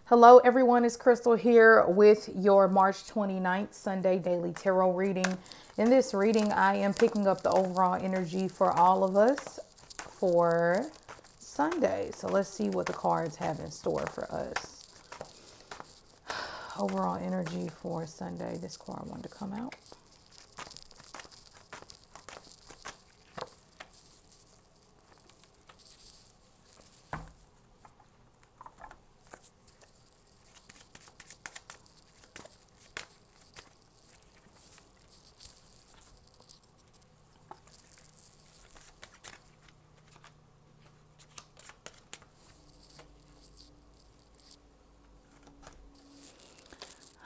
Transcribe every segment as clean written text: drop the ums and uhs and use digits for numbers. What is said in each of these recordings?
Hello, everyone. It's Crystal here with your March 29th Sunday Daily Tarot reading. In this reading, I am picking up the overall energy for all of us for Sunday. So let's see what the cards have in store for us. Overall energy for Sunday. This card wanted to come out.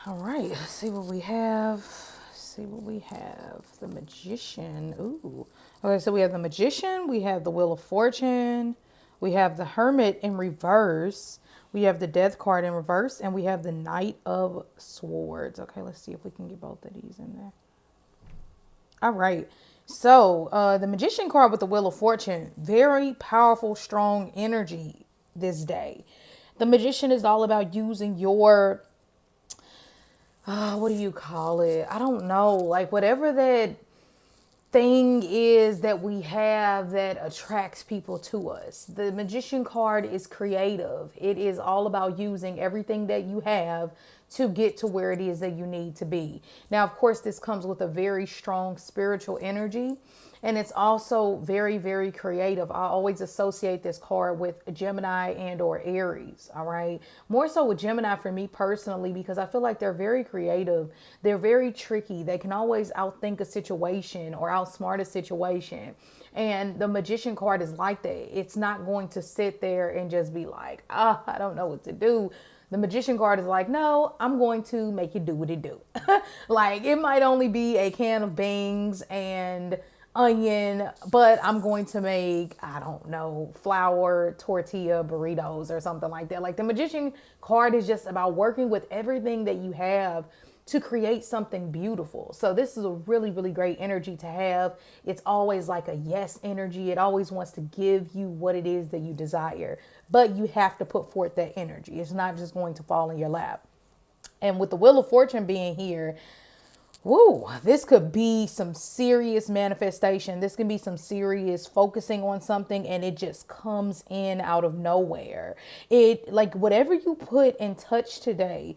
All right, let's see what we have. See what we have. The Magician. Ooh. Okay, so we have the Magician, we have the Wheel of Fortune, we have the Hermit in reverse, we have the Death card in reverse, and we have the Knight of Swords. Okay, let's see if we can get both of these in there. All right. So the Magician card with the Wheel of Fortune, very powerful, strong energy this day. The Magician is all about using your what do you call it? I don't know. Like whatever that thing is that we have that attracts people to us. The Magician card is creative. It is all about using everything that you have to get to where it is that you need to be. Now, of course, this comes with a very strong spiritual energy. And it's also very, very creative. I always associate this card with Gemini and or Aries. All right. More so with Gemini for me personally, because I feel like they're very creative. They're very tricky. They can always outthink a situation or outsmart a situation. And the Magician card is like that. It's not going to sit there and just be like, I don't know what to do. The Magician card is like, no, I'm going to make you do what it do. Like it might only be a can of beans and onion, but I'm going to make, I don't know, flour, tortilla, burritos or something like that. Like the Magician card is just about working with everything that you have to create something beautiful. So this is a really, really great energy to have. It's always like a yes energy. It always wants to give you what it is that you desire, but you have to put forth that energy. It's not just going to fall in your lap. And with the Wheel of Fortune being here, woo, this could be some serious manifestation. This can be some serious focusing on something and it just comes in out of nowhere. It like whatever you put and touch today,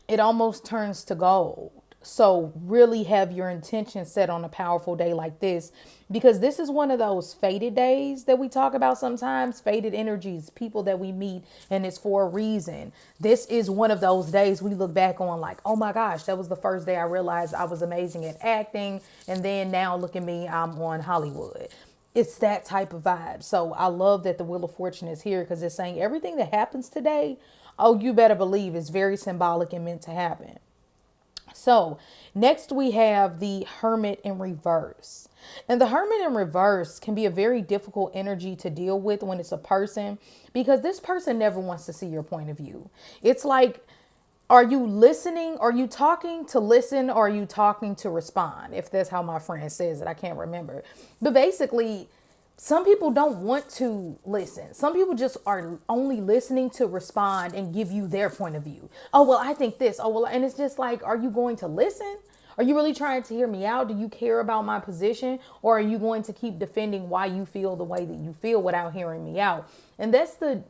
it almost turns to gold. So really have your intention set on a powerful day like this, because this is one of those fated days that we talk about sometimes, fated energies, people that we meet and it's for a reason. This is one of those days we look back on like, oh my gosh, that was the first day I realized I was amazing at acting. And then now look at me, I'm on Hollywood. It's that type of vibe. So I love that the Wheel of Fortune is here because it's saying everything that happens today, oh, you better believe it's very symbolic and meant to happen. So next we have the Hermit in reverse. And the Hermit in reverse can be a very difficult energy to deal with when it's a person, because this person never wants to see your point of view. It's like, are you listening? Are you talking to listen? Or are you talking to respond? If that's how my friend says it, I can't remember. But basically, some people don't want to listen. Some people just are only listening to respond and give you their point of view. Oh, well, I think this. Oh, well, and it's just like, are you going to listen? Are you really trying to hear me out? Do you care about my position? Or are you going to keep defending why you feel the way that you feel without hearing me out? And that's the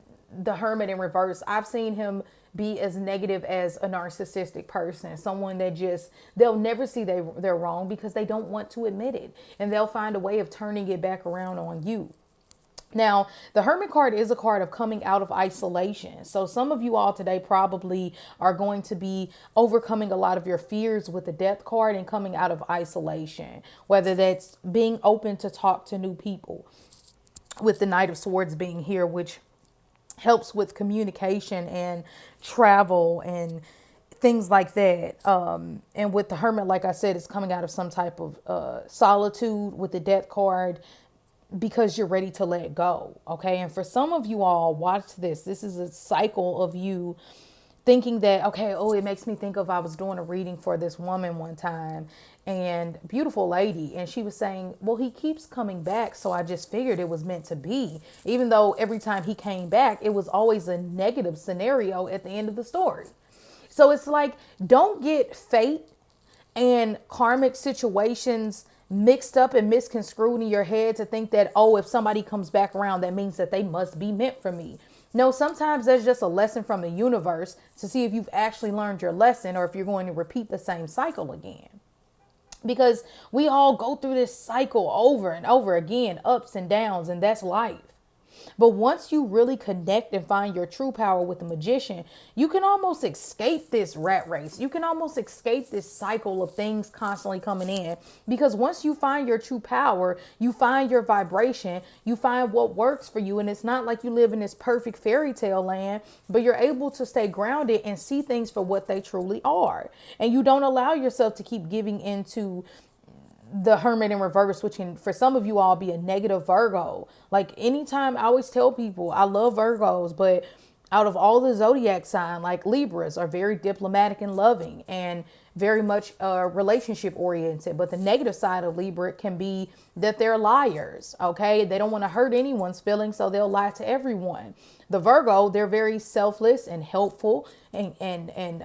Hermit in reverse. I've seen him be as negative as a narcissistic person, someone that just, they'll never see they're wrong because they don't want to admit it. And they'll find a way of turning it back around on you. Now, the Hermit card is a card of coming out of isolation. So some of you all today probably are going to be overcoming a lot of your fears with the Death card and coming out of isolation, whether that's being open to talk to new people, with the Knight of Swords being here, which helps with communication and travel and things like that. And with the Hermit, like I said, it's coming out of some type of solitude with the Death card, because you're ready to let go. Okay. And for some of you all, watch this. This is a cycle of you thinking that, okay, oh, it makes me think of, I was doing a reading for this woman one time, and beautiful lady, and she was saying, well, he keeps coming back, so I just figured it was meant to be, even though every time he came back it was always a negative scenario at the end of the story. So it's like, don't get fate and karmic situations mixed up and misconstrued in your head to think that, oh, if somebody comes back around, that means that they must be meant for me. No, sometimes there's just a lesson from the universe to see if you've actually learned your lesson or if you're going to repeat the same cycle again. Because we all go through this cycle over and over again, ups and downs, and that's life. But once you really connect and find your true power with the magician, you can almost escape this rat race. You can almost escape this cycle of things constantly coming in. Because once you find your true power, you find your vibration, you find what works for you. And it's not like you live in this perfect fairy tale land, but you're able to stay grounded and see things for what they truly are. And you don't allow yourself to keep giving into the Hermit in reverse, which can for some of you all be a negative Virgo. Like, anytime, I always tell people I love Virgos, but out of all the zodiac sign, like, Libras are very diplomatic and loving and very much relationship oriented. But the negative side of Libra can be that they're liars. Okay, they don't want to hurt anyone's feelings, so they'll lie to everyone. The Virgo, they're very selfless and helpful and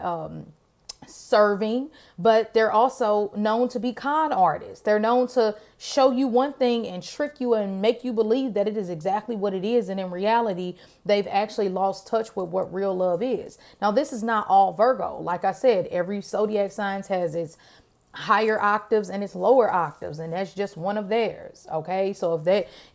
serving, but they're also known to be con artists. They're known to show you one thing and trick you and make you believe that it is exactly what it is. And in reality, they've actually lost touch with what real love is. Now, this is not all Virgo. Like I said, every zodiac sign has its higher octaves and its lower octaves, and that's just one of theirs. Okay, so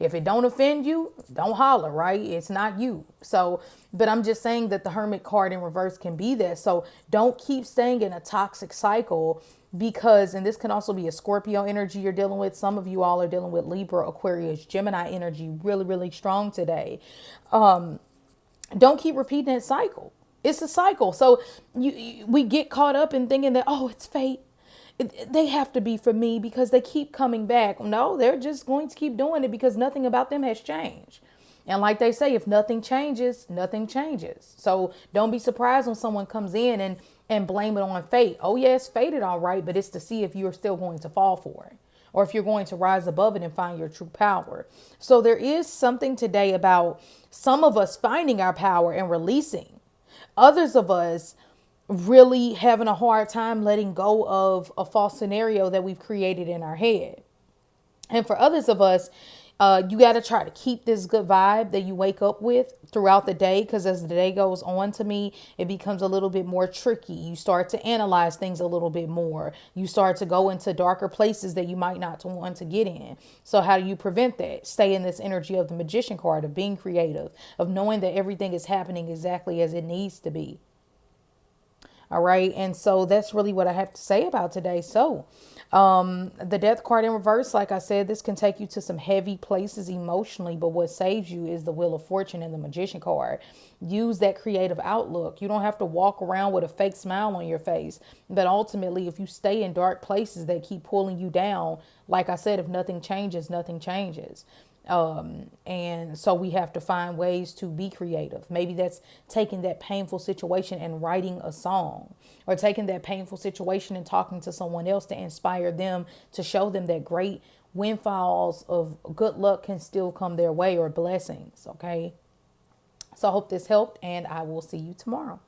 if it don't offend you, don't holler, right? It's not you. So, but I'm just saying that the Hermit card in reverse can be there. So don't keep staying in a toxic cycle, because, and this can also be a Scorpio energy you're dealing with. Some of you all are dealing with Libra, Aquarius, Gemini energy really, really strong today. Don't keep repeating that cycle. It's a cycle. So we get caught up in thinking that, oh, it's fate. They have to be for me because they keep coming back. No, they're just going to keep doing it because nothing about them has changed. And like they say, if nothing changes, nothing changes. So don't be surprised when someone comes in and blame it on fate. Oh, yes, fated, all right, but it's to see if you're still going to fall for it or if you're going to rise above it and find your true power. So there is something today about some of us finding our power and releasing. Others of us really having a hard time letting go of a false scenario that we've created in our head. And for others of us, you got to try to keep this good vibe that you wake up with throughout the day, because as the day goes on, to me, it becomes a little bit more tricky. You start to analyze things a little bit more. You start to go into darker places that you might not want to get in. So how do you prevent that? Stay in this energy of the Magician card, of being creative, of knowing that everything is happening exactly as it needs to be. All right. And so that's really what I have to say about today. So the Death card in reverse, like I said, this can take you to some heavy places emotionally. But what saves you is the Wheel of Fortune and the Magician card. Use that creative outlook. You don't have to walk around with a fake smile on your face. But ultimately, if you stay in dark places that keep pulling you down, like I said, if nothing changes, nothing changes. And so we have to find ways to be creative. Maybe that's taking that painful situation and writing a song, or taking that painful situation and talking to someone else to inspire them, to show them that great windfalls of good luck can still come their way, or blessings. Okay. So I hope this helped, and I will see you tomorrow.